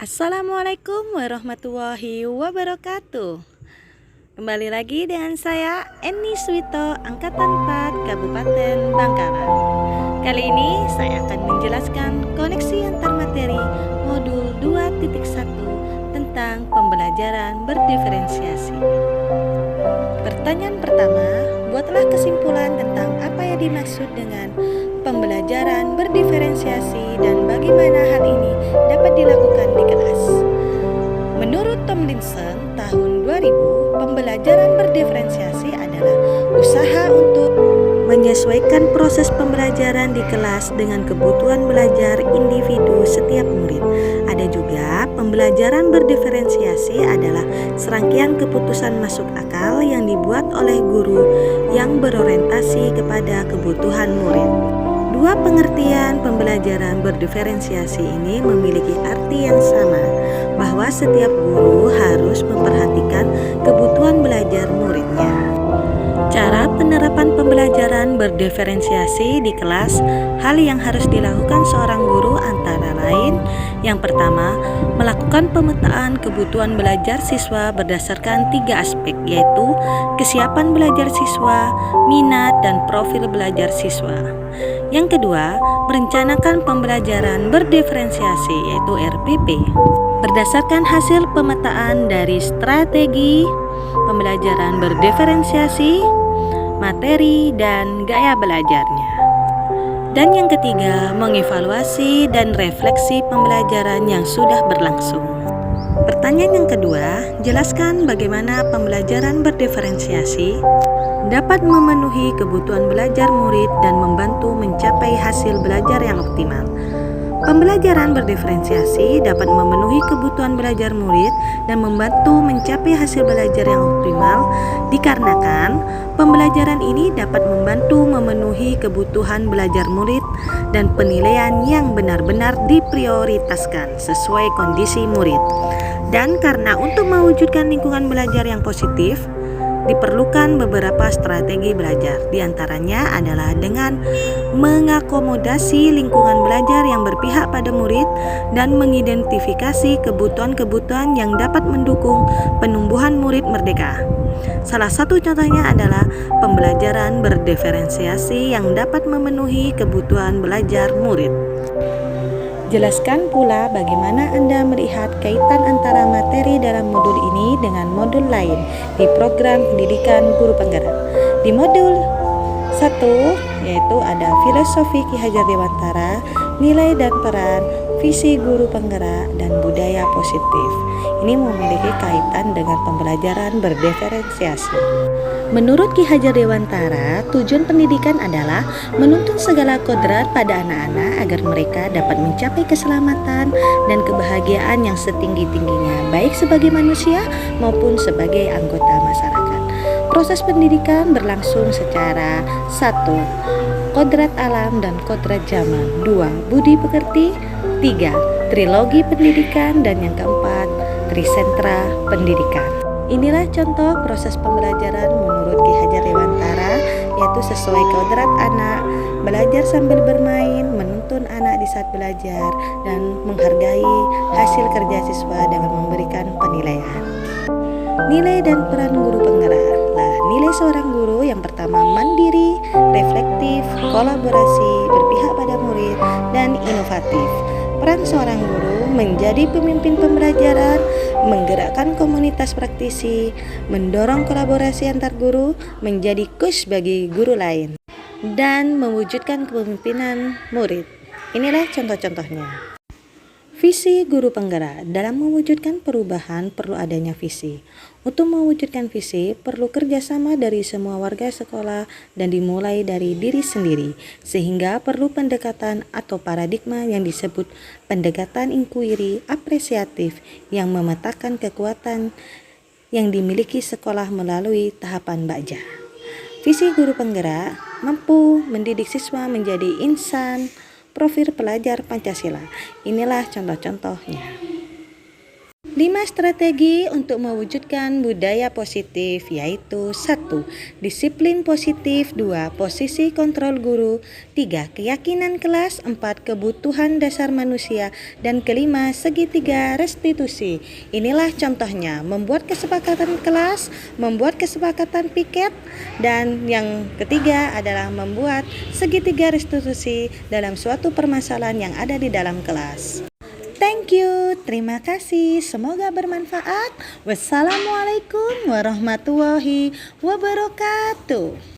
Assalamualaikum warahmatullahi wabarakatuh. Kembali lagi dengan saya Eni Swito, Angkatan 4 Kabupaten Bangkalan. Kali ini saya akan menjelaskan koneksi antar materi modul 2.1 tentang pembelajaran berdiferensiasi. Pertanyaan pertama, buatlah kesimpulan tentang apa yang dimaksud dengan pembelajaran berdiferensiasi dan bagaimana hal ini dapat dilakukan di kelas. Menurut Tomlinson tahun 2000, pembelajaran berdiferensiasi adalah usaha untuk menyesuaikan proses pembelajaran di kelas dengan kebutuhan belajar individu setiap murid. Ada juga pembelajaran berdiferensiasi adalah serangkaian keputusan masuk akal yang dibuat oleh guru yang berorientasi kepada kebutuhan murid. Dua pengertian pembelajaran berdiferensiasi ini memiliki arti yang sama, bahwa setiap guru harus memperhatikan kebutuhan belajar muridnya. Cara penerapan pembelajaran berdiferensiasi di kelas, hal yang harus dilakukan seorang guru antara lain: yang pertama, melakukan pemetaan kebutuhan belajar siswa berdasarkan 3 aspek, yaitu kesiapan belajar siswa, minat, dan profil belajar siswa. Yang kedua, merencanakan pembelajaran berdiferensiasi, yaitu RPP, berdasarkan hasil pemetaan dari strategi pembelajaran berdiferensiasi, materi, dan gaya belajarnya. Dan yang ketiga, mengevaluasi dan refleksi pembelajaran yang sudah berlangsung. Pertanyaan yang kedua, jelaskan bagaimana pembelajaran berdiferensiasi dapat memenuhi kebutuhan belajar murid dan membantu mencapai hasil belajar yang optimal. Pembelajaran berdiferensiasi dapat memenuhi kebutuhan belajar murid dan membantu mencapai hasil belajar yang optimal dikarenakan pembelajaran ini dapat membantu memenuhi kebutuhan belajar murid dan penilaian yang benar-benar diprioritaskan sesuai kondisi murid. Dan karena untuk mewujudkan lingkungan belajar yang positif, diperlukan beberapa strategi belajar. Di antaranya adalah dengan mengakomodasi lingkungan belajar yang berpihak pada murid dan mengidentifikasi kebutuhan-kebutuhan yang dapat mendukung penumbuhan murid merdeka. Salah satu contohnya adalah pembelajaran berdiferensiasi yang dapat memenuhi kebutuhan belajar murid. Jelaskan pula bagaimana Anda melihat kaitan antara materi dalam modul ini dengan modul lain di program pendidikan guru penggerak. Di modul 1 yaitu ada filosofi Ki Hajar Dewantara, nilai dan peran, visi guru penggerak, dan budaya positif. Ini memiliki kaitan dengan pembelajaran berdiferensiasi. Menurut Ki Hajar Dewantara, tujuan pendidikan adalah menuntun segala kodrat pada anak-anak agar mereka dapat mencapai keselamatan dan kebahagiaan yang setinggi-tingginya, baik sebagai manusia maupun sebagai anggota masyarakat. Proses pendidikan berlangsung secara 1. Kodrat alam dan kodrat zaman, 2. Budi pekerti, 3. Trilogi pendidikan, dan yang keempat, Trisentra pendidikan. Inilah contoh proses pembelajaran menurut Ki Hajar Dewantara, yaitu sesuai kodrat anak, belajar sambil bermain, menuntun anak di saat belajar, dan menghargai hasil kerja siswa dengan memberikan penilaian. Nilai dan peran guru penggerak. Nah, nilai seorang guru yang pertama mandiri, reflektif, kolaborasi, berpihak pada murid, dan inovatif. Peran seorang guru menjadi pemimpin pembelajaran, menggerakkan komunitas praktisi, mendorong kolaborasi antar guru, menjadi coach bagi guru lain, dan mewujudkan kepemimpinan murid. Inilah contoh-contohnya. Visi guru penggerak. Dalam mewujudkan perubahan perlu adanya visi. Untuk mewujudkan visi perlu kerjasama dari semua warga sekolah dan dimulai dari diri sendiri, sehingga perlu pendekatan atau paradigma yang disebut pendekatan inquiry apresiatif yang memetakan kekuatan yang dimiliki sekolah melalui tahapan Baja. Visi guru penggerak mampu mendidik siswa menjadi insan profil pelajar Pancasila. Inilah contoh-contohnya. 5 strategi untuk mewujudkan budaya positif yaitu 1. Disiplin positif. 2. Posisi kontrol guru. 3. Keyakinan kelas. 4. Kebutuhan dasar manusia. Dan kelima, segitiga restitusi. Inilah contohnya, membuat kesepakatan kelas, membuat kesepakatan piket, dan yang ketiga adalah membuat segitiga restitusi dalam suatu permasalahan yang ada di dalam kelas. Thank you, terima kasih, semoga bermanfaat. Wassalamualaikum warahmatullahi wabarakatuh.